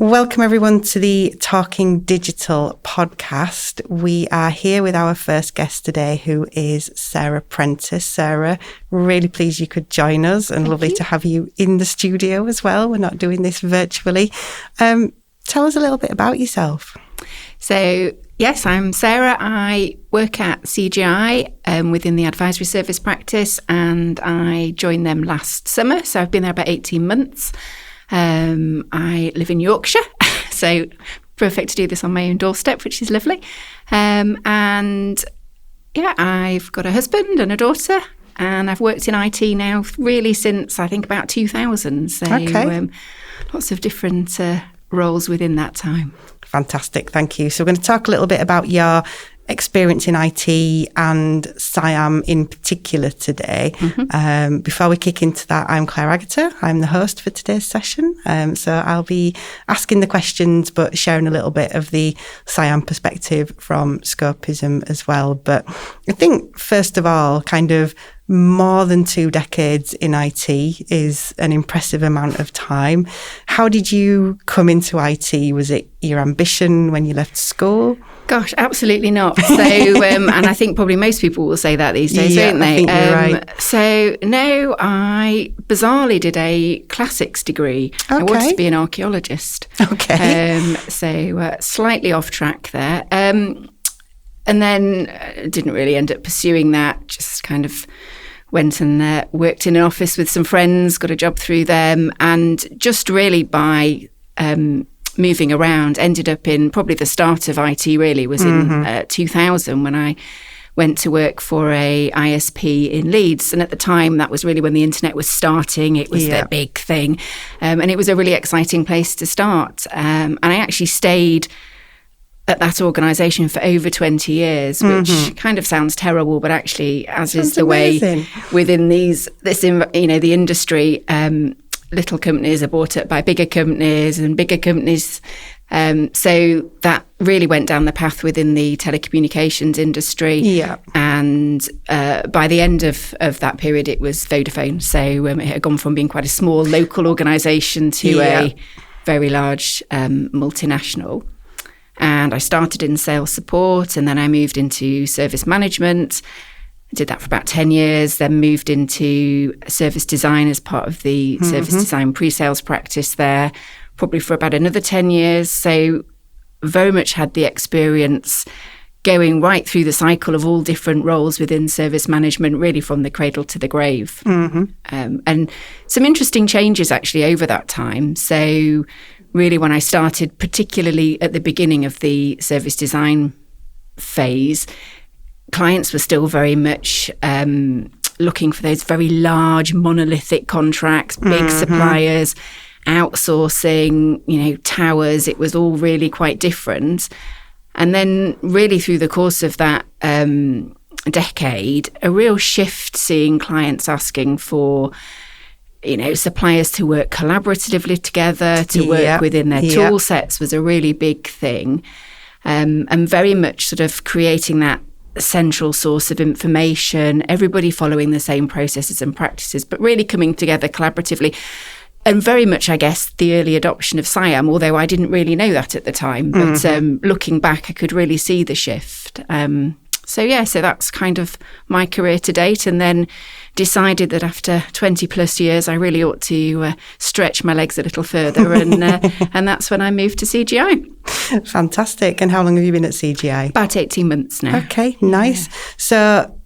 Welcome everyone to the Talking Digital podcast. We are here with our first guest today, who is Sarah Prentice. Sarah, really pleased you could join us, and lovely to have you in the studio as well. We're not doing this virtually. Tell us a little bit about yourself. So, yes, I'm Sarah. I work at CGI within the advisory service practice, and I joined them last summer. So I've been there about 18 months. I live in Yorkshire, so perfect to do this on my own doorstep, which is lovely. And yeah, I've got a husband and a daughter, and I've worked in IT now really since I think about 2000. So lots of different roles within that time. Fantastic, thank you. So we're going to talk a little bit about your experience in IT and SIAM in particular today. Before we kick into that, I'm Claire Agutter. I'm the host for today's session. So I'll be asking the questions, but sharing a little bit of the SIAM perspective from Scopism as well. But I think, first of all, kind of more than 2 decades in IT is an impressive amount of time. How did you come into IT? Was it your ambition when you left school? Gosh, absolutely not. So, and I think probably most people will say that these days, won't they? I think you're right. So, no, I bizarrely did a classics degree. Okay. I wanted to be an archaeologist. Okay. So, slightly off track there. And then didn't really end up pursuing that, just kind of went and worked in an office with some friends, got a job through them, and just really by moving around, ended up in probably the start of IT really was in 2000 when I went to work for a ISP in Leeds. And at the time, that was really when the internet was starting. It was the big thing. And it was a really exciting place to start. And I actually stayed at that organisation for over 20 years, which kind of sounds terrible, but actually, as is the amazing way within the industry, little companies are bought up by bigger companies and bigger companies. So that really went down the path within the telecommunications industry. Yeah. And by the end of that period, it was Vodafone. So it had gone from being quite a small local organisation to a very large multinational. And I started in sales support, and then I moved into service management. I did that for about 10 years, then moved into service design as part of the service design pre-sales practice there, probably for about another 10 years. So very much had the experience going right through the cycle of all different roles within service management, really from the cradle to the grave. And some interesting changes actually over that time. So really when I started, particularly at the beginning of the service design phase, clients were still very much looking for those very large monolithic contracts, big suppliers, outsourcing, towers. It was all really quite different. And then really through the course of that decade, a real shift seeing clients asking for suppliers to work collaboratively together, to work within their tool sets was a really big thing. And very much sort of creating that central source of information, everybody following the same processes and practices, but really coming together collaboratively. And very much, I guess, the early adoption of SIAM, although I didn't really know that at the time. But looking back, I could really see the shift. So that's kind of my career to date. And then decided that after 20 plus years, I really ought to stretch my legs a little further. And that's when I moved to CGI. Fantastic. And how long have you been at CGI? About 18 months now. Okay, nice. Yeah. So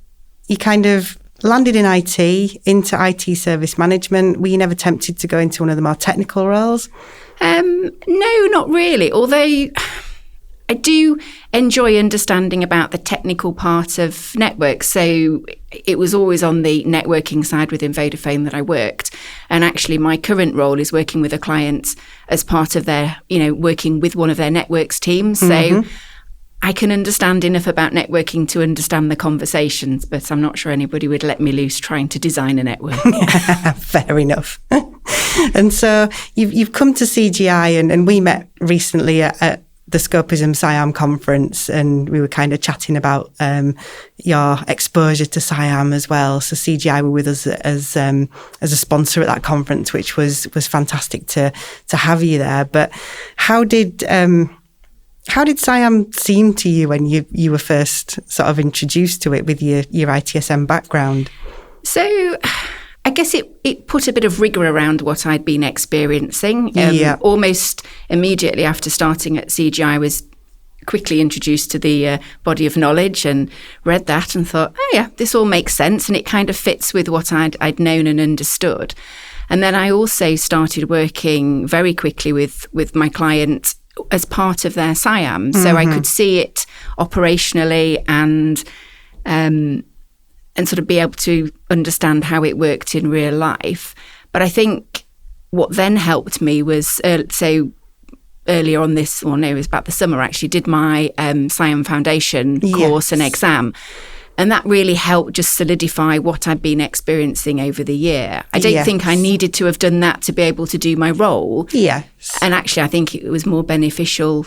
you kind of landed in IT, into IT service management. Were you never tempted to go into one of the more technical roles? No, not really. Although I do enjoy understanding about the technical part of networks. So it was always on the networking side within Vodafone that I worked. And actually my current role is working with a client as part of their, working with one of their networks teams. So I can understand enough about networking to understand the conversations, but I'm not sure anybody would let me loose trying to design a network. Fair enough. And so you've come to CGI and we met recently at the Scopism SIAM conference, and we were kind of chatting about your exposure to SIAM as well. So CGI were with us as a sponsor at that conference, which was fantastic to have you there. But how did SIAM seem to you when you were first sort of introduced to it with your ITSM background? So I guess it put a bit of rigour around what I'd been experiencing. Almost immediately after starting at CGI, I was quickly introduced to the body of knowledge and read that and thought, oh yeah, this all makes sense, and it kind of fits with what I'd known and understood. And then I also started working very quickly with my client as part of their SIAM. So I could see it operationally and sort of be able to understand how it worked in real life. But I think what then helped me was, earlier on it was about the summer actually, did my SIAM Foundation course and exam. And that really helped just solidify what I'd been experiencing over the year. I don't think I needed to have done that to be able to do my role. Yes. And actually, I think it was more beneficial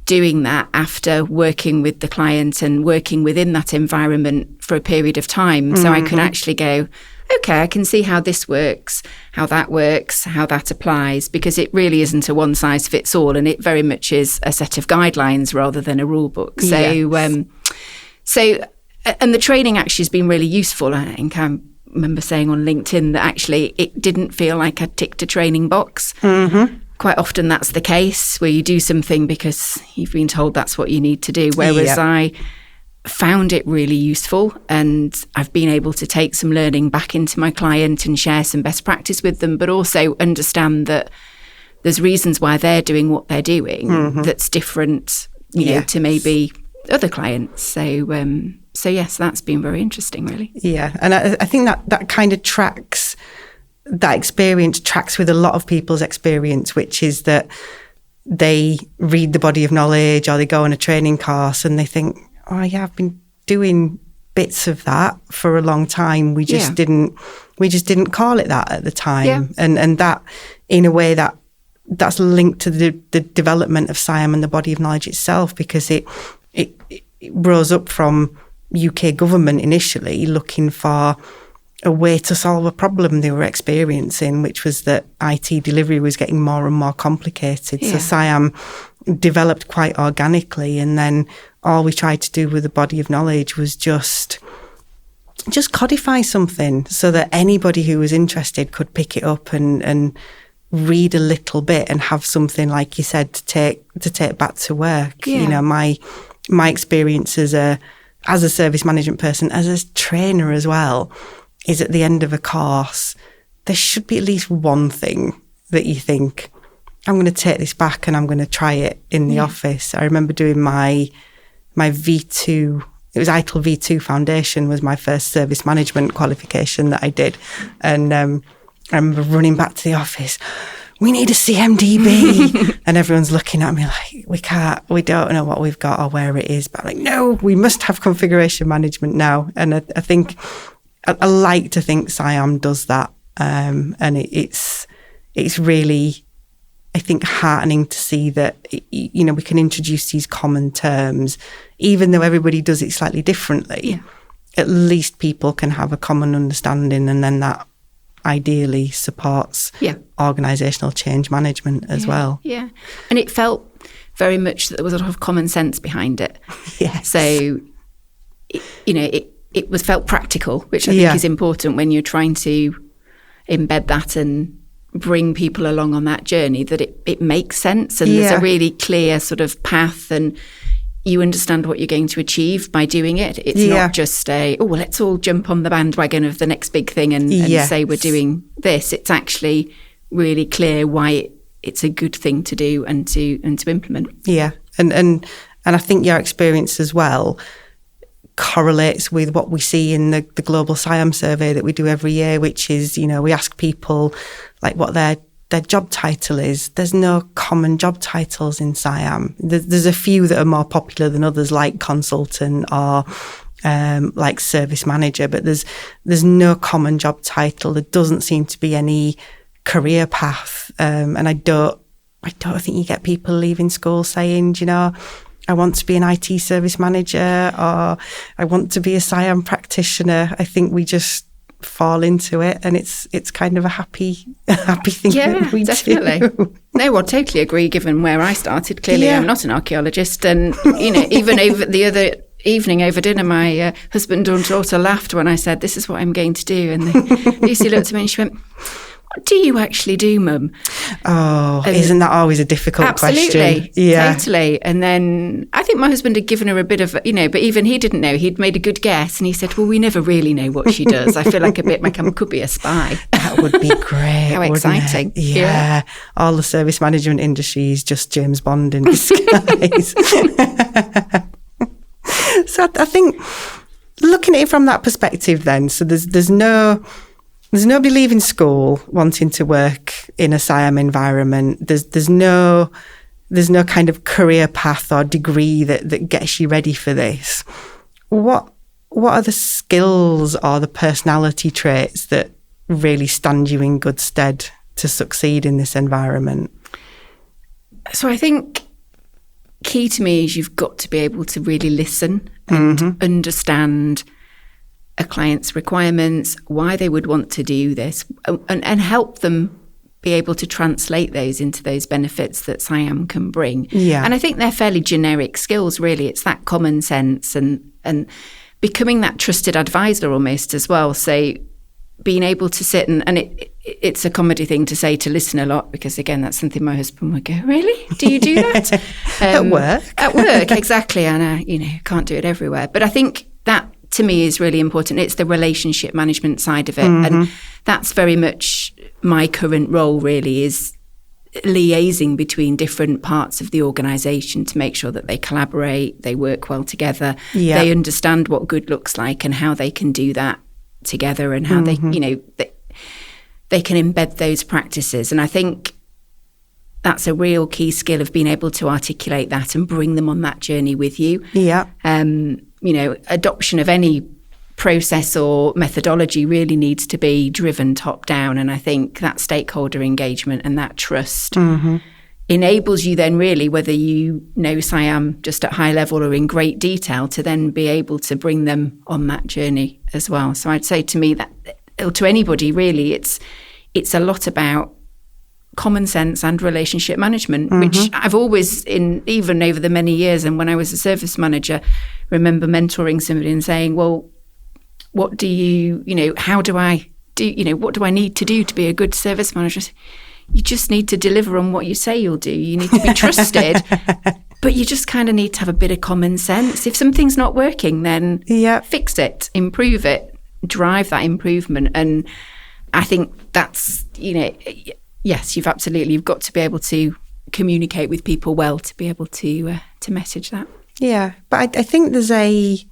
doing that after working with the client and working within that environment for a period of time. So I could actually go, okay, I can see how this works, how that applies, because it really isn't a one size fits all, and it very much is a set of guidelines rather than a rule book. So, and the training actually has been really useful. I think I remember saying on LinkedIn that actually it didn't feel like I ticked a training box. Quite often that's the case, where you do something because you've been told that's what you need to do. Whereas I found it really useful, and I've been able to take some learning back into my client and share some best practice with them, but also understand that there's reasons why they're doing what they're doing that's different, you know, to maybe other clients. So yes, that's been very interesting, really. Yeah, and I think that kind of tracks. That experience tracks with a lot of people's experience, which is that they read the body of knowledge or they go on a training course and they think, oh yeah, I've been doing bits of that for a long time. We just didn't call it that at the time. And that, in a way, that's linked to the development of SIAM and the body of knowledge itself, because it rose up from UK government initially looking for a way to solve a problem they were experiencing, which was that IT delivery was getting more and more complicated. So SIAM developed quite organically, and then all we tried to do with the body of knowledge was just codify something so that anybody who was interested could pick it up and read a little bit and have something, like you said, to take back to work. You know, my experience as a service management person, as a trainer as well, is at the end of a course, there should be at least one thing that you think, I'm going to take this back and I'm going to try it in the office. I remember doing my V2, it was ITIL V2 Foundation was my first service management qualification that I did. And I remember running back to the office, we need a CMDB. And everyone's looking at me like, we don't know what we've got or where it is. But I'm like, no, we must have configuration management now. And I think, I like to think SIAM does that, and it's really, I think, heartening to see that, you know, we can introduce these common terms, even though everybody does it slightly differently. At least people can have a common understanding, and then that ideally supports organisational change management as well. Yeah, and it felt very much that there was a lot of common sense behind it. So, you know, it was felt practical, which I think is important when you're trying to embed that and bring people along on that journey, that it makes sense and there's a really clear sort of path, and you understand what you're going to achieve by doing it. It's not just let's all jump on the bandwagon of the next big thing and say we're doing this. It's actually really clear why it's a good thing to do and to implement. Yeah, and I think your experience as well correlates with what we see in the global SIAM survey that we do every year, which is, you know, we ask people like what their job title is. There's no common job titles in SIAM. There's a few that are more popular than others, like consultant or like service manager, but there's no common job title. There doesn't seem to be any career path, and I don't I don't think you get people leaving school saying, you know, I want to be an IT service manager or I want to be a SIAM practitioner. I think we just fall into it, and it's kind of a happy thing that we definitely do. No, I totally agree, given where I started. Clearly I'm not an archaeologist, and you know, even over the other evening over dinner, my husband and daughter laughed when I said, this is what I'm going to do, and Lucy looked at me and she went, what do you actually do, Mum? Oh, isn't that always a difficult question? Absolutely, totally. And then I think my husband had given her a bit of, you know, but even he didn't know. He'd made a good guess, and he said, well, we never really know what she does. I feel like a bit like I could be a spy. That would be great. How exciting. Yeah. All the service management industry is just James Bond in disguise. So I think looking at it from that perspective then, so there's nobody leaving school wanting to work in a SIAM environment. There's no kind of career path or degree that gets you ready for this. What are the skills or the personality traits that really stand you in good stead to succeed in this environment? So I think key to me is you've got to be able to really listen and understand a client's requirements, why they would want to do this, and help them be able to translate those into those benefits that SIAM can bring. Yeah. And I think they're fairly generic skills, really. It's that common sense and becoming that trusted advisor almost as well. So being able to sit and it's a comedy thing to say to listen a lot, because again, that's something my husband would go, really? Do you do that? At work? At work, exactly. And I can't do it everywhere. But I think that to me is really important. It's the relationship management side of it. And that's very much my current role, really, is liaising between different parts of the organisation to make sure that they collaborate, they work well together, they understand what good looks like and how they can do that together, and how they can embed those practices. And I think that's a real key skill of being able to articulate that and bring them on that journey with you. Yeah. Adoption of any process or methodology really needs to be driven top down. And I think that stakeholder engagement and that trust enables you then really, whether you know SIAM just at high level or in great detail, to then be able to bring them on that journey as well. So I'd say to me that, or to anybody really, it's a lot about common sense and relationship management, which I've always, even over the many years, and when I was a service manager, remember mentoring somebody and saying, well, what do how do I do, what do I need to do to be a good service manager? You just need to deliver on what you say you'll do. You need to be trusted, but you just kind of need to have a bit of common sense. If something's not working, then fix it, improve it, drive that improvement. And I think that's, yes, you've got to be able to communicate with people well to be able to message that. Yeah, but I think there's a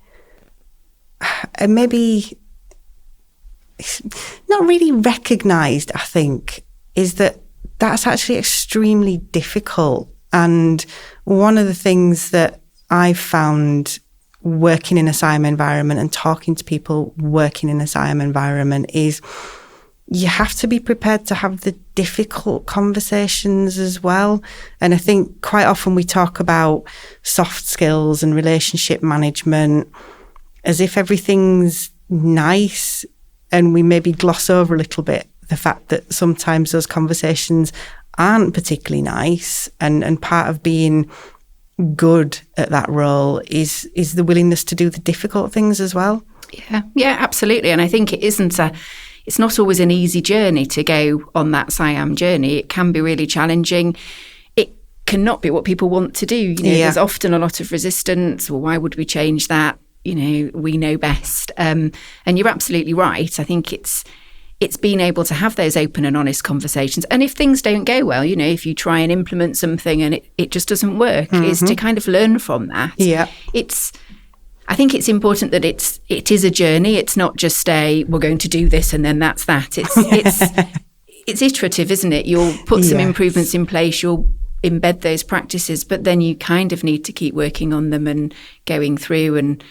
maybe not really recognised, I think, is that's actually extremely difficult. And one of the things that I've found working in a SIAM environment and talking to people working in a SIAM environment is you have to be prepared to have the difficult conversations as well. And I think quite often we talk about soft skills and relationship management as if everything's nice, and we maybe gloss over a little bit the fact that sometimes those conversations aren't particularly nice, and part of being good at that role is the willingness to do the difficult things as well. Yeah, absolutely. And I think it's not always an easy journey to go on that SIAM journey. It can be really challenging. It cannot be what people want to do. There's often a lot of resistance. Well, why would we change that? We know best. And you're absolutely right. I think it's being able to have those open and honest conversations. And if things don't go well, if you try and implement something and it just doesn't work, is to kind of learn from that. Yeah. I think it's important that it is a journey. It's not just we're going to do this and then that's that. It's iterative, isn't it? You'll put some improvements in place, you'll embed those practices, but then you kind of need to keep working on them and going through and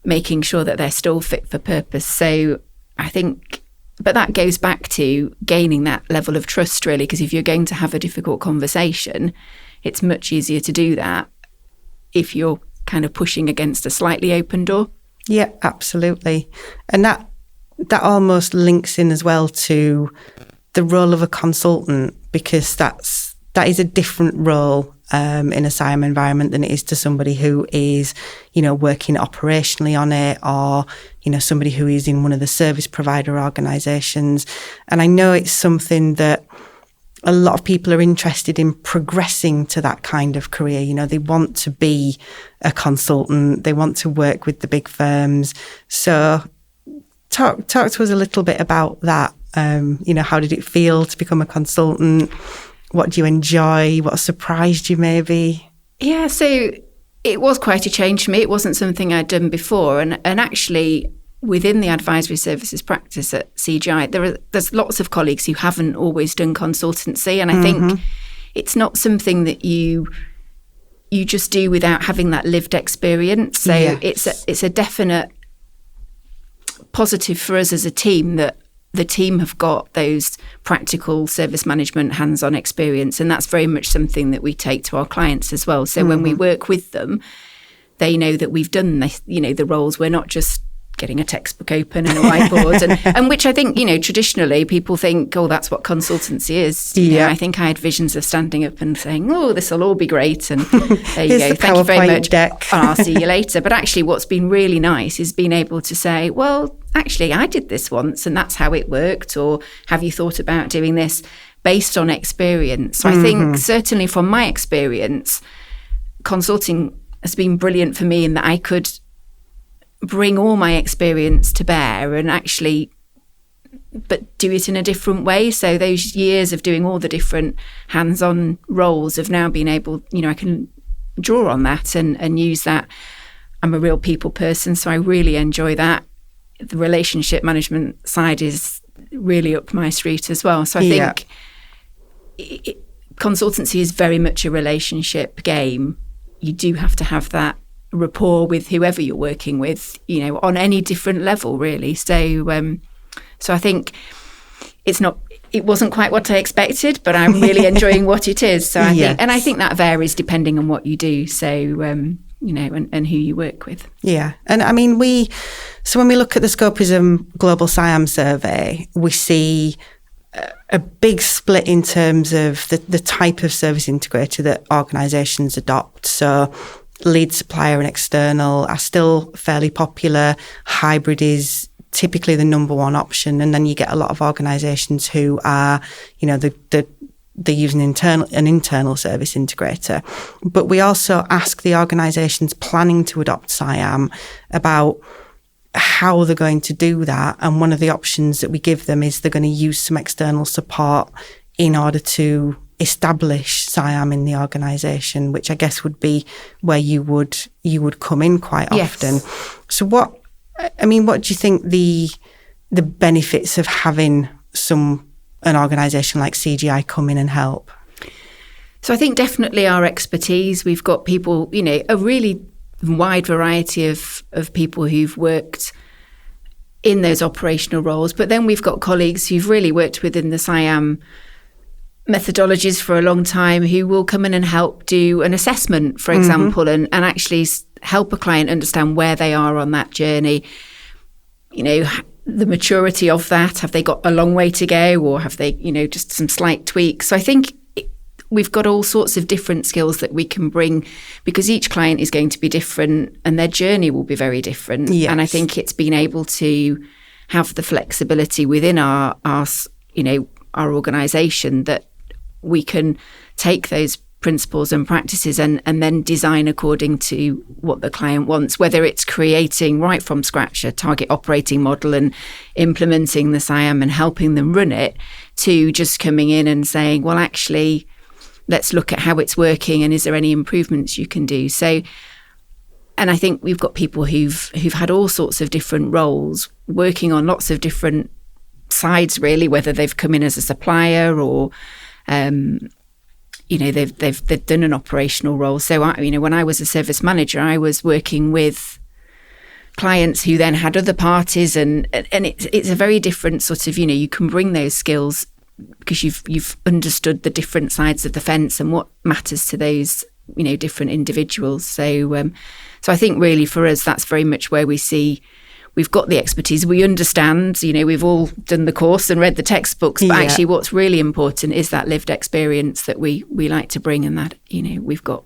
making sure that they're still fit for purpose. So I think But that goes back to gaining that level of trust, really, because if you're going to have a difficult conversation, it's much easier to do that if you're kind of pushing against a slightly open door. Yeah, absolutely. And that almost links in as well to the role of a consultant, because that is a different role in a SIAM environment than it is to somebody who is, working operationally on it, or, somebody who is in one of the service provider organisations. And I know it's something that a lot of people are interested in progressing to that kind of career. They want to be a consultant. They want to work with the big firms. So talk to us a little bit about that. How did it feel to become a consultant? What do you enjoy? What surprised you maybe? Yeah, so it was quite a change for me. It wasn't something I'd done before. And actually, within the advisory services practice at CGI, there's lots of colleagues who haven't always done consultancy. And I think it's not something that you just do without having that lived experience. So it's a definite positive for us as a team that the team have got those practical service management hands-on experience. And that's very much something that we take to our clients as well. So when we work with them, they know that we've done this, the roles. We're not just getting a textbook open and a whiteboard, and which I think, traditionally people think, oh, that's what consultancy is. I think I had visions of standing up and saying, oh, this will all be great, and there you go, thank you very much, deck. And I'll see you later. But actually what's been really nice is being able to say, well, actually I did this once and that's how it worked, or have you thought about doing this, based on experience. So I think certainly from my experience, consulting has been brilliant for me in that I could bring all my experience to bear and actually, but do it in a different way. So those years of doing all the different hands-on roles have now been able, I can draw on that and use that. I'm a real people person, so I really enjoy that. The relationship management side is really up my street as well. So I think consultancy is very much a relationship game. You do have to have that rapport with whoever you're working with, on any different level, really. So I think it wasn't quite what I expected, but I'm really enjoying what it is. So I think that varies depending on what you do. So and who you work with. Yeah, and I mean when we look at the Scopism Global SIAM survey, we see a big split in terms of the type of service integrator that organisations adopt. So lead supplier and external are still fairly popular. Hybrid is typically the number one option. And then you get a lot of organisations who are, they're using an internal service integrator. But we also ask the organisations planning to adopt SIAM about how they're going to do that. And one of the options that we give them is they're going to use some external support in order to establish SIAM in the organisation, which I guess would be where you would come in quite often. So what do you think the benefits of having an organisation like CGI come in and help? So I think definitely our expertise. We've got people, a really wide variety of people who've worked in those operational roles, but then we've got colleagues who've really worked within the SIAM methodologies for a long time, who will come in and help do an assessment, for example, and actually help a client understand where they are on that journey. The maturity of that, have they got a long way to go, or have they, just some slight tweaks? So I think we've got all sorts of different skills that we can bring, because each client is going to be different and their journey will be very different. Yes. And I think it's being able to have the flexibility within our organisation that we can take those principles and practices and then design according to what the client wants, whether it's creating right from scratch a target operating model and implementing the SIAM and helping them run it, to just coming in and saying, well, actually, let's look at how it's working and is there any improvements you can do. So, and I think we've got people who've had all sorts of different roles, working on lots of different sides, really, whether they've come in as a supplier or they've done an operational role. So when I was a service manager, I was working with clients who then had other parties, and it's a very different sort of, you can bring those skills because you've understood the different sides of the fence and what matters to those, different individuals. So I think really for us, that's very much where we see we've got the expertise. We understand, we've all done the course and read the textbooks, but actually what's really important is that lived experience that we like to bring, and that, we've got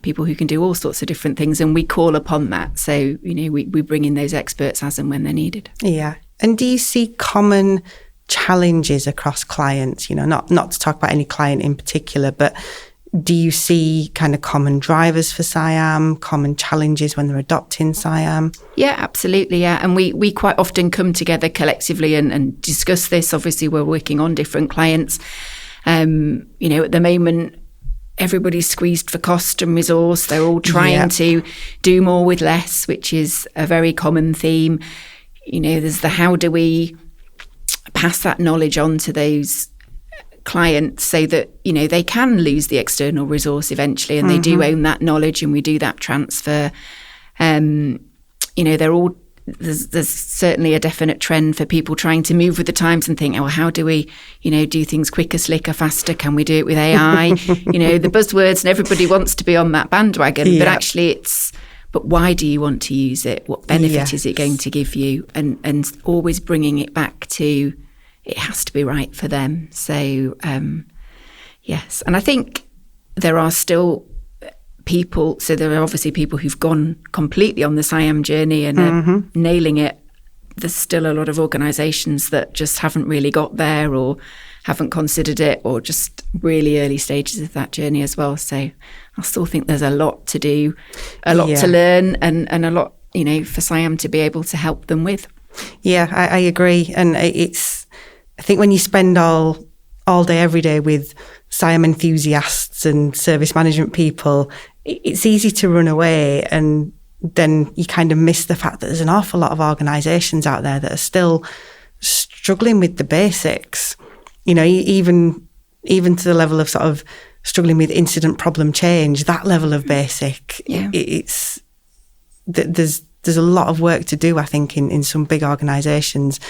people who can do all sorts of different things, and we call upon that. So, we bring in those experts as and when they're needed. Yeah. And do you see common challenges across clients? Not to talk about any client in particular, but do you see kind of common drivers for SIAM, common challenges when they're adopting SIAM? Yeah, absolutely. Yeah. And we quite often come together collectively and discuss this. Obviously, we're working on different clients. At the moment, everybody's squeezed for cost and resource. They're all trying to do more with less, which is a very common theme. There's the how do we pass that knowledge on to those clients so that, they can lose the external resource eventually, and they do own that knowledge, and we do that transfer. There's certainly a definite trend for people trying to move with the times and think, how do we, do things quicker, slicker, faster? Can we do it with AI? The buzzwords, and everybody wants to be on that bandwagon, but actually but why do you want to use it? What benefit is it going to give you? And always bringing it back to, it has to be right for them. So, yes. And I think there are still people, so there are obviously people who've gone completely on the SIAM journey and are nailing it. There's still a lot of organisations that just haven't really got there, or haven't considered it, or just really early stages of that journey as well. So I still think there's a lot to do, a lot to learn, and a lot, for SIAM to be able to help them with. Yeah, I agree. And I think when you spend all day, every day with SIAM enthusiasts and service management people, it's easy to run away, and then you kind of miss the fact that there's an awful lot of organisations out there that are still struggling with the basics. Even to the level of sort of struggling with incident problem change, that level of basic. Yeah. There's a lot of work to do, I think, in some big organisations.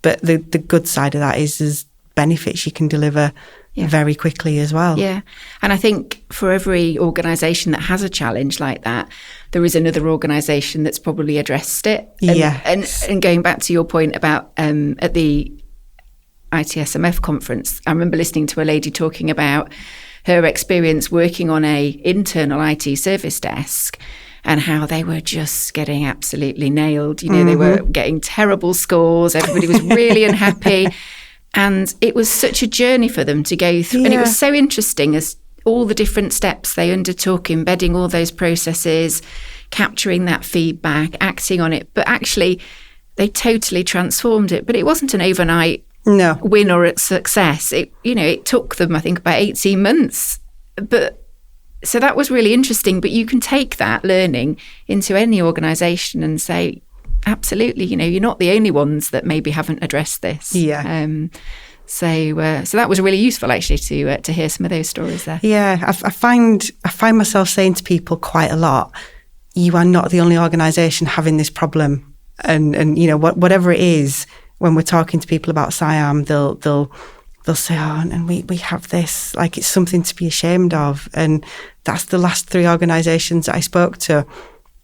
But the good side of that is there's benefits you can deliver very quickly as well. Yeah. And I think for every organisation that has a challenge like that, there is another organisation that's probably addressed it. And going back to your point about at the ITSMF conference, I remember listening to a lady talking about her experience working on a internal IT service desk, and how they were just getting absolutely nailed. They were getting terrible scores. Everybody was really unhappy. And it was such a journey for them to go through. Yeah. And it was so interesting as all the different steps they undertook, embedding all those processes, capturing that feedback, acting on it. But actually, they totally transformed it. But it wasn't an overnight win or a success. It took them, I think, about 18 months. So that was really interesting, but you can take that learning into any organisation and say, absolutely, you're not the only ones that maybe haven't addressed this. Yeah. So that was really useful, actually, to hear some of those stories there. Yeah, I find myself saying to people quite a lot, you are not the only organisation having this problem, and whatever it is, when we're talking to people about SIAM, they'll say, and we have this, like it's something to be ashamed of. And that's the last 3 organisations that I spoke to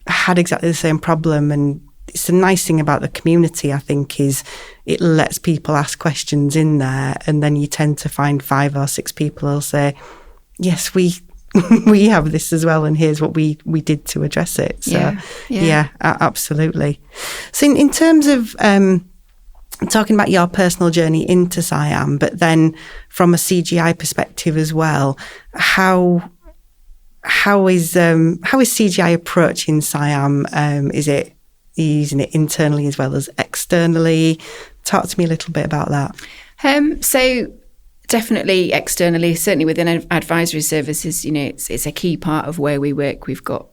had exactly the same problem. And it's the nice thing about the community, I think, is it lets people ask questions in there. And then you tend to find 5 or 6 people who'll say, yes, we have this as well, and here's what we did to address it. So yeah absolutely. So in terms of talking about your personal journey into SIAM, but then from a CGI perspective as well, how is CGI approaching SIAM? Is it using it internally as well as externally? Talk to me a little bit about that. So definitely externally, certainly within advisory services, it's a key part of where we work. We've got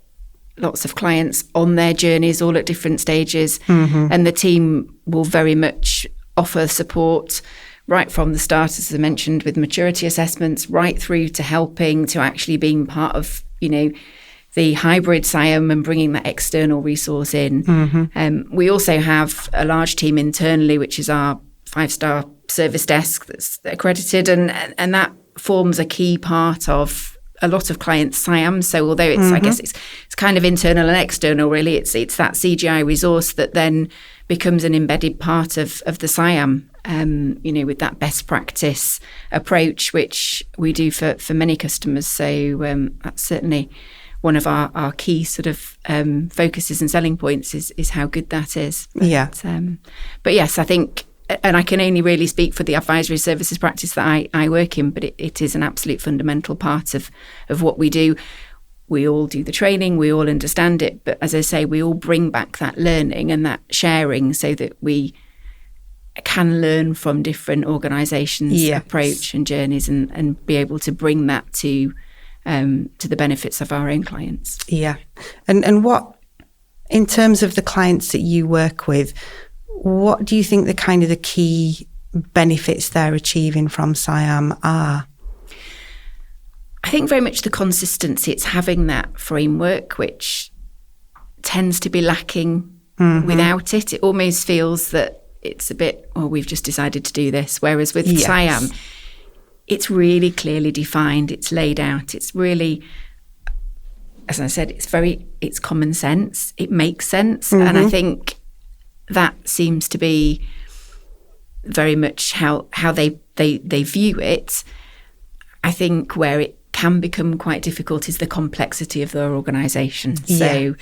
lots of clients on their journeys, all at different stages, and the team will very much offer support right from the start, as I mentioned, with maturity assessments, right through to helping, to actually being part of, the hybrid SIAM and bringing that external resource in. We also have a large team internally, which is our 5-star service desk that's accredited, and that forms a key part of a lot of clients' SIAM. So although it's, I guess it's kind of internal and external, really, it's that CGI resource that then becomes an embedded part of the SIAM, with that best practice approach, which we do for many customers. So that's certainly one of our key sort of focuses and selling points is how good that is. But yes, I think, and I can only really speak for the advisory services practice that I work in, but it is an absolute fundamental part of what we do. We all do the training, we all understand it, but as I say, we all bring back that learning and that sharing so that we can learn from different organisations' approach and journeys and be able to bring that to the benefits of our own clients. Yeah. And what, in terms of the clients that you work with, what do you think the key benefits they're achieving from SIAM are? I think very much the consistency. It's having that framework, which tends to be lacking without it. It almost feels that it's a bit, we've just decided to do this. Whereas with SIAM, it's really clearly defined. It's laid out. It's really, as I said, it's common sense. It makes sense. And I think that seems to be very much how they view it. I think where it can become quite difficult is the complexity of their organisation. So,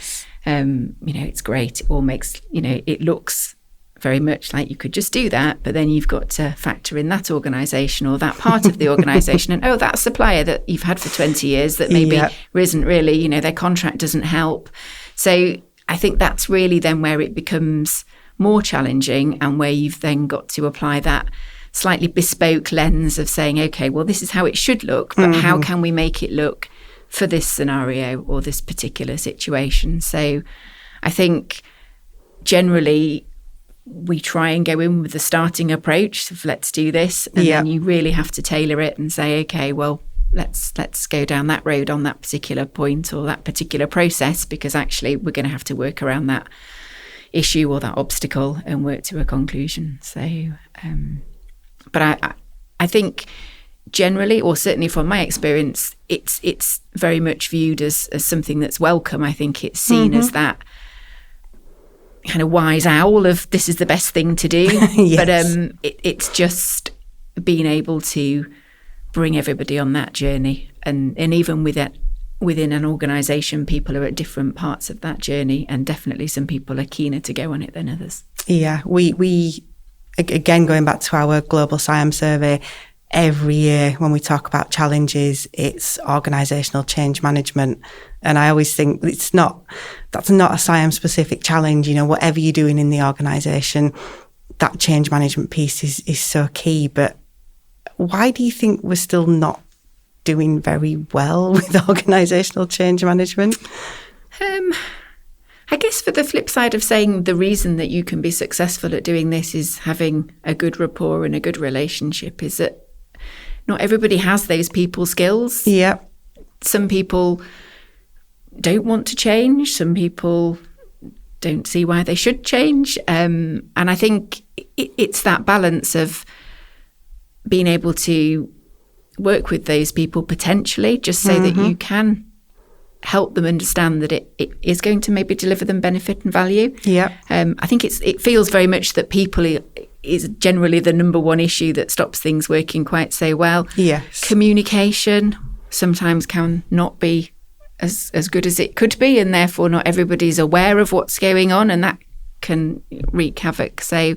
it's great. It all makes, it looks very much like you could just do that, but then you've got to factor in that organisation or that part of the organisation and, that supplier that you've had for 20 years that maybe isn't really, their contract doesn't help. So I think that's really then where it becomes more challenging and where you've then got to apply that slightly bespoke lens of saying, okay, well, this is how it should look, but how can we make it look for this scenario or this particular situation? So I think generally we try and go in with the starting approach of let's do this, and then you really have to tailor it and say, okay, well, let's go down that road on that particular point or that particular process, because actually we're going to have to work around that issue or that obstacle and work to a conclusion. So but I think generally, or certainly from my experience, it's very much viewed as something that's welcome. I think it's seen as that kind of wise owl of this is the best thing to do. But it's just being able to bring everybody on that journey, and even within an organisation, people are at different parts of that journey, and definitely some people are keener to go on it than others. We again, going back to our global SIAM survey, every year when we talk about challenges, it's organisational change management. And I always think that's not a SIAM specific challenge. Whatever you're doing in the organisation, that change management piece is so key. But why do you think we're still not doing very well with organisational change management? I guess for the flip side of saying the reason that you can be successful at doing this is having a good rapport and a good relationship, is that not everybody has those people skills. Some people don't want to change. Some people don't see why they should change. And I think it's that balance of being able to work with those people potentially just so that you can help them understand that it is going to maybe deliver them benefit and value. I think it feels very much that people is generally the number one issue that stops things working quite so well. Communication sometimes can not be as good as it could be, and therefore not everybody's aware of what's going on, and that can wreak havoc. So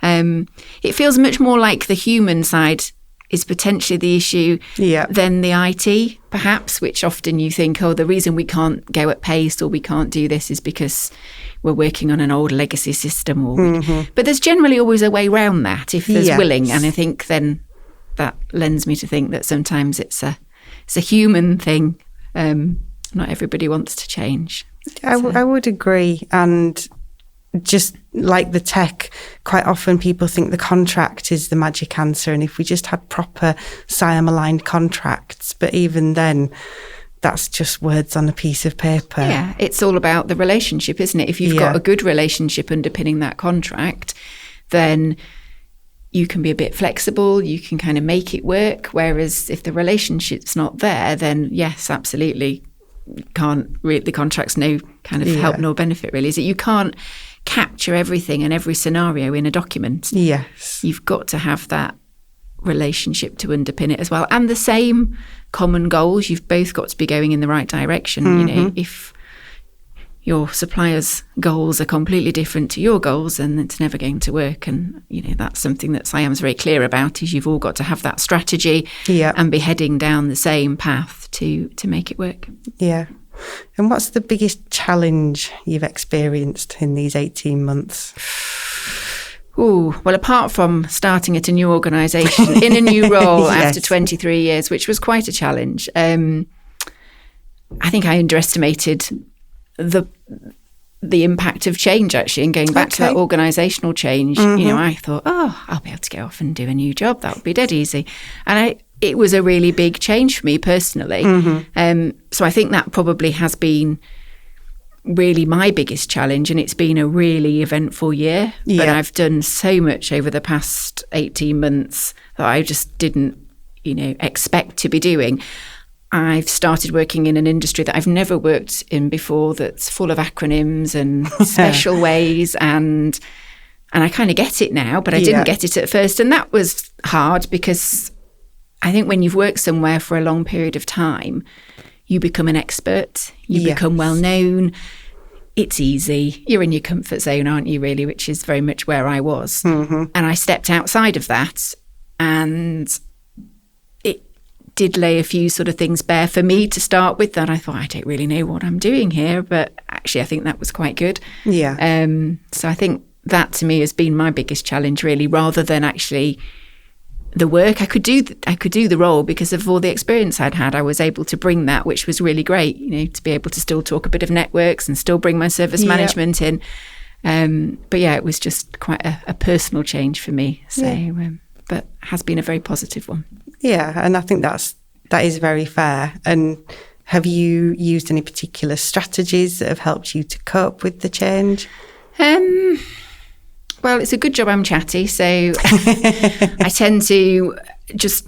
it feels much more like the human side is potentially the issue than the IT, perhaps, which often you think, the reason we can't go at pace or we can't do this is because we're working on an old legacy system. But there's generally always a way around that if there's willing. And I think then that lends me to think that sometimes it's a human thing. Not everybody wants to change. I would agree. And just like the tech, quite often people think the contract is the magic answer. And if we just had proper SIAM aligned contracts, but even then, that's just words on a piece of paper. Yeah, it's all about the relationship, isn't it? If you've got a good relationship underpinning that contract, then you can be a bit flexible, you can kind of make it work. Whereas if the relationship's not there, then yes, absolutely, the contract's no kind of help nor benefit, really, is it? You can't capture everything and every scenario in a document. Yes. You've got to have that relationship to underpin it as well, and the same common goals. You've both got to be going in the right direction. You know, if your supplier's goals are completely different to your goals, then it's never going to work. And you know, that's something that SIAM's very clear about, is you've all got to have that strategy and be heading down the same path to make it work. Yeah. And what's the biggest challenge you've experienced in these 18 months? Well, apart from starting at a new organisation in a new role after 23 years, which was quite a challenge, I think I underestimated the impact of change, actually, and going back to that organisational change. You know, I thought, I'll be able to go off and do a new job. That would be dead easy. And it was a really big change for me personally. So I think that probably has been really my biggest challenge, and it's been a really eventful year. But I've done so much over the past 18 months that I just didn't, you know, expect to be doing. I've started working in an industry that I've never worked in before, that's full of acronyms and special ways, and I kind of get it now, but I didn't get it at first. And that was hard, because I think when you've worked somewhere for a long period of time, you become an expert, you become well known. It's easy. You're in your comfort zone, aren't you, really, which is very much where I was. And I stepped outside of that, and it did lay a few sort of things bare for me to start with, that I thought, I don't really know what I'm doing here, but actually I think that was quite good. So I think that to me has been my biggest challenge, really, rather than actually the work. I could do the role because of all the experience I'd had. I was able to bring that, which was really great, you know, to be able to still talk a bit of networks and still bring my service management in. But yeah, it was just quite a personal change for me. So, but has been a very positive one. Yeah, and I think that is very fair. And have you used any particular strategies that have helped you to cope with the change? Well, it's a good job I'm chatty, so I tend to just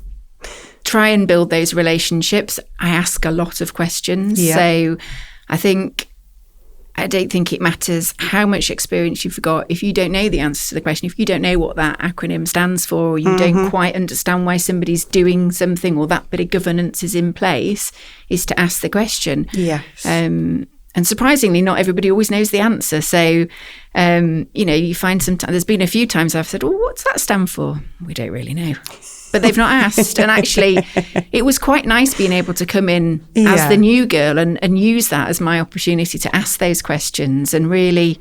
try and build those relationships. I ask a lot of questions, so I don't think it matters how much experience you've got. If you don't know the answer to the question, if you don't know what that acronym stands for, or you don't quite understand why somebody's doing something, or that bit of governance is in place, is to ask the question. And surprisingly, not everybody always knows the answer. So, you know, you find sometimes, there's been a few times I've said, well, what's that stand for? We don't really know. But they've not asked. And actually, it was quite nice being able to come in as the new girl and use that as my opportunity to ask those questions and really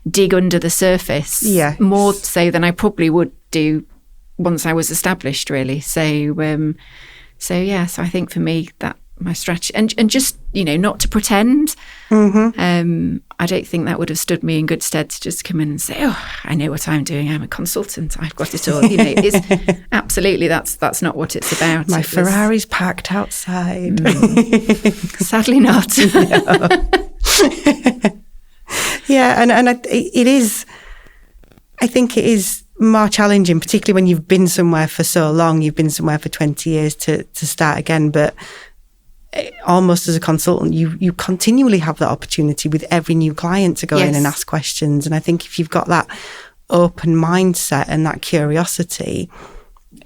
dig under the surface. More so than I probably would do once I was established, really. So I think for me, that my strategy, and just, you know, not to pretend. I don't think that would have stood me in good stead to just come in and say, oh, I know what I'm doing, I'm a consultant, I've got it all. You know, it's absolutely, that's not what it's about. My Ferrari's parked outside. Sadly not. And it is, I think it is more challenging, particularly when you've been somewhere for so long. You've been somewhere for 20 years to start again, but almost as a consultant, you continually have that opportunity with every new client to go in and ask questions. And I think if you've got that open mindset and that curiosity,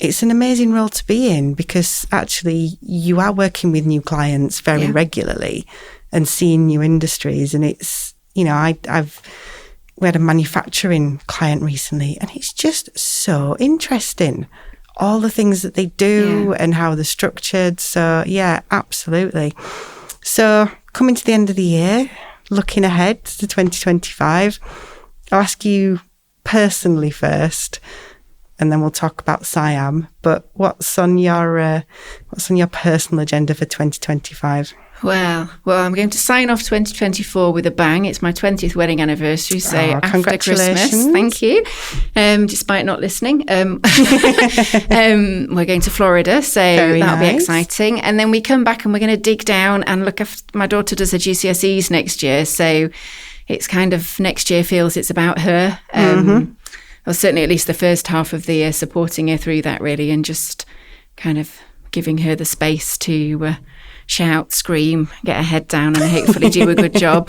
it's an amazing role to be in, because actually you are working with new clients very regularly and seeing new industries. And it's, you know, we had a manufacturing client recently, and it's just so interesting, all the things that they do and how they're structured. So yeah, absolutely. So coming to the end of the year, looking ahead to 2025, I'll ask you personally first, and then we'll talk about SIAM. But what's on your personal agenda for 2025? Well, I'm going to sign off 2024 with a bang. It's my 20th wedding anniversary, so after Christmas. Thank you. Despite not listening. We're going to Florida, so that'll be exciting. And then we come back and we're going to dig down and look after, my daughter does her GCSEs next year, so it's kind of, next year feels it's about her. Well, certainly at least the first half of the year, supporting her through that really, and just kind of giving her the space to shout, scream, get her head down and hopefully do a good job.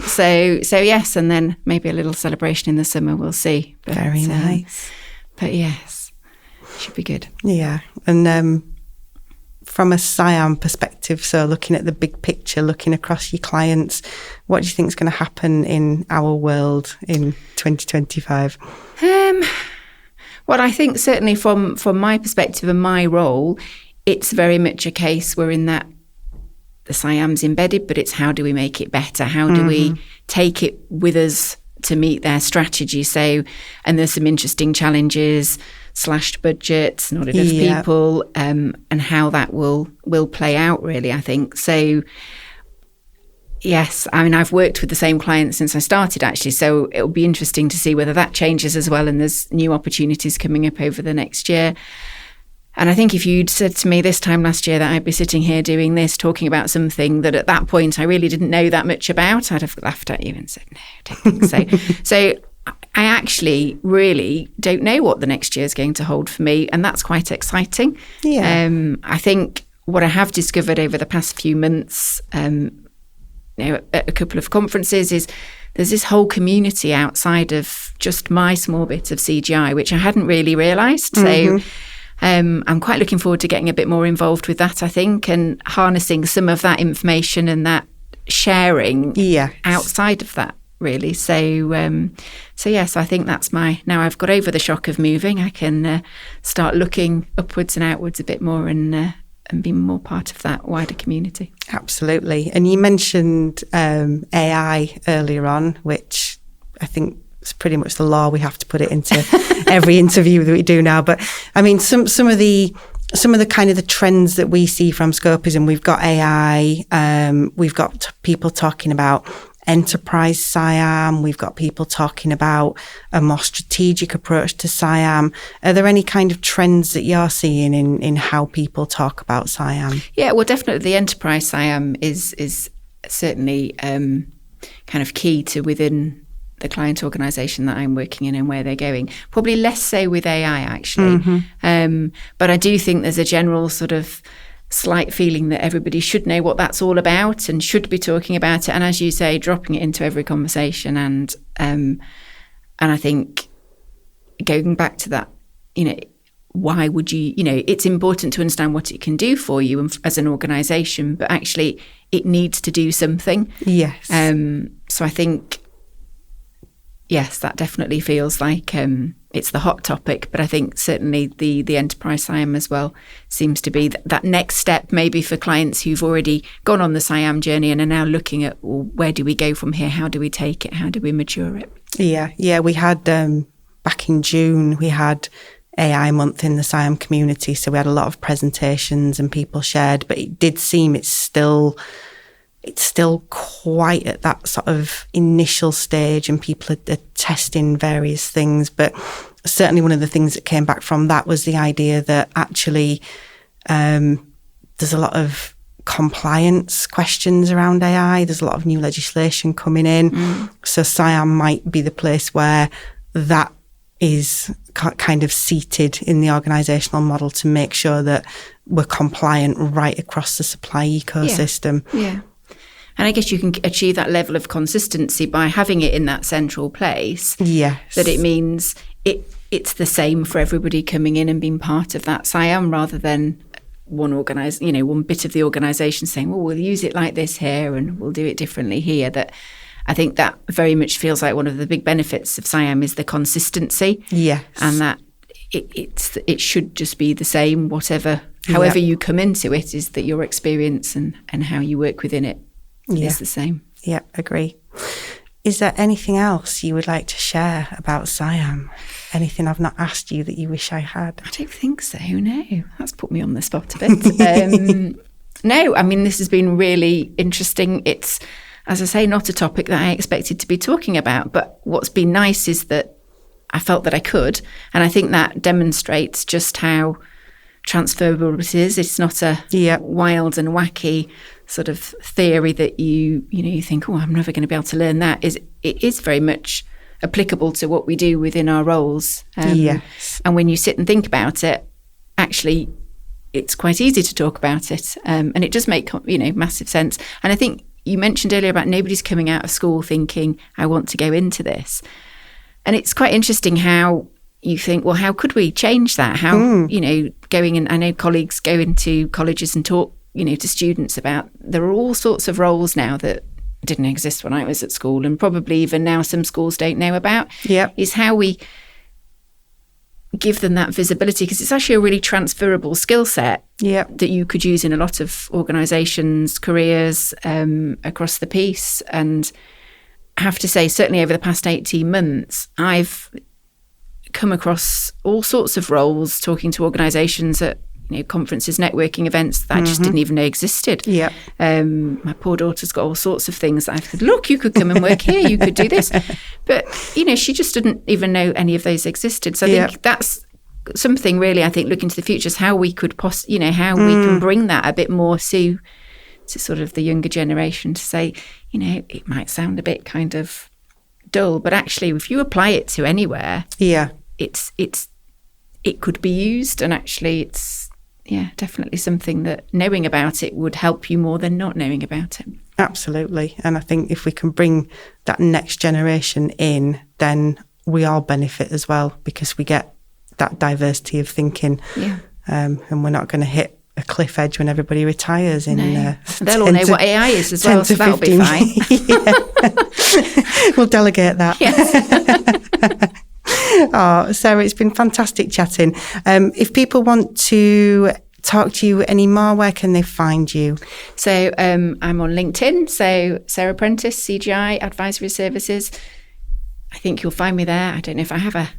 So yes, and then maybe a little celebration in the summer, we'll see. But, very nice. But yes, should be good. Yeah. And from a SIAM perspective, so looking at the big picture, looking across your clients, what do you think is going to happen in our world in 2025? Well, I think certainly from my perspective and my role, it's very much a case we're in that the SIAM's embedded, but it's how do we make it better? How do we take it with us to meet their strategy? So, and there's some interesting challenges, slashed budgets, not enough people, and how that will play out really, I think. So, yes, I mean, I've worked with the same clients since I started actually, so it'll be interesting to see whether that changes as well, and there's new opportunities coming up over the next year. And I think if you'd said to me this time last year that I'd be sitting here doing this, talking about something that at that point I really didn't know that much about, I'd have laughed at you and said, no, I don't think so. So I actually really don't know what the next year is going to hold for me, and that's quite exciting. Yeah. I think what I have discovered over the past few months, at a couple of conferences, is there's this whole community outside of just my small bit of CGI, which I hadn't really realised. So I'm quite looking forward to getting a bit more involved with that, I think, and harnessing some of that information and that sharing outside of that, really. So yes, I think that's now I've got over the shock of moving, I can start looking upwards and outwards a bit more and be more part of that wider community. Absolutely. And you mentioned AI earlier on, which I think it's pretty much the law. We have to put it into every interview that we do now. But I mean, some of the kind of the trends that we see from Scopism, we've got AI, we've got people talking about enterprise SIAM, we've got people talking about a more strategic approach to SIAM. Are there any kind of trends that you're seeing in how people talk about SIAM? Yeah, well, definitely the enterprise SIAM is certainly kind of key to within the client organisation that I'm working in and where they're going. Probably less so with AI, actually. But I do think there's a general sort of slight feeling that everybody should know what that's all about and should be talking about it. And as you say, dropping it into every conversation. And I think going back to that, why would you, it's important to understand what it can do for you as an organisation, but actually it needs to do something. Yes. So I think, yes, that definitely feels like it's the hot topic, but I think certainly the enterprise SIAM as well seems to be that next step maybe for clients who've already gone on the SIAM journey and are now looking at, well, where do we go from here? How do we take it? How do we mature it? Yeah. We had, back in June, we had AI month in the SIAM community. So we had a lot of presentations and people shared, but it did seem it's still quite at that sort of initial stage and people are testing various things. But certainly one of the things that came back from that was the idea that actually there's a lot of compliance questions around AI. There's a lot of new legislation coming in. So SIAM might be the place where that is kind of seated in the organisational model to make sure that we're compliant right across the supply ecosystem. Yeah. And I guess you can achieve that level of consistency by having it in that central place. Yes. That it means it's the same for everybody coming in and being part of that SIAM, rather than one bit of the organisation saying, well, we'll use it like this here and we'll do it differently here. That I think that very much feels like one of the big benefits of SIAM is the consistency. Yes. And that it should just be the same, however you come into it, is that your experience and how you work within it is the same. Yeah, agree. Is there anything else you would like to share about SIAM? Anything I've not asked you that you wish I had? I don't think so, no. That's put me on the spot a bit. No, I mean, this has been really interesting. It's, as I say, not a topic that I expected to be talking about, but what's been nice is that I felt that I could, and I think that demonstrates just how transferable it is. It's not a wild and wacky sort of theory that you think, oh, I'm never going to be able to learn that. It is very much applicable to what we do within our roles. Yes. And when you sit and think about it, actually, it's quite easy to talk about it, and it does make massive sense. And I think you mentioned earlier about nobody's coming out of school thinking, I want to go into this. And it's quite interesting how you think, well, how could we change that? How, going in, I know colleagues go into colleges and talk, to students about, there are all sorts of roles now that didn't exist when I was at school, and probably even now some schools don't know about. Yeah. Is how we give them that visibility, because it's actually a really transferable skill set that you could use in a lot of organisations, careers across the piece. And I have to say, certainly over the past 18 months, I've come across all sorts of roles talking to organisations at conferences, networking events that I just didn't even know existed. Yeah. My poor daughter's got all sorts of things that I've said, look, you could come and work here, you could do this. But, she just didn't even know any of those existed. So I think that's something really, I think, looking to the future is how we could how we can bring that a bit more to sort of the younger generation, to say, it might sound a bit kind of dull, but actually if you apply it to anywhere, it could be used, and actually it's definitely something that knowing about it would help you more than not knowing about it. Absolutely. And I think if we can bring that next generation in, then we all benefit as well, because we get that diversity of thinking, and we're not going to hit a cliff edge when everybody retires in they'll all know what AI is as well, so that'll be fine. We'll delegate that. Yes. Oh, Sarah, it's been fantastic chatting. If people want to talk to you any more, where can they find you? So I'm on LinkedIn, so Sarah Prentice, CGI Advisory Services. I think you'll find me there. I don't know if I have a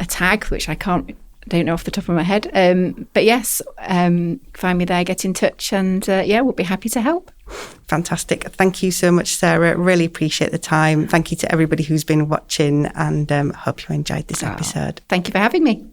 tag, which I don't know off the top of my head. But yes, find me there, get in touch, and we'll be happy to help. Fantastic. Thank you so much, Sarah. Really appreciate the time. Thank you to everybody who's been watching, and hope you enjoyed this episode. Thank you for having me.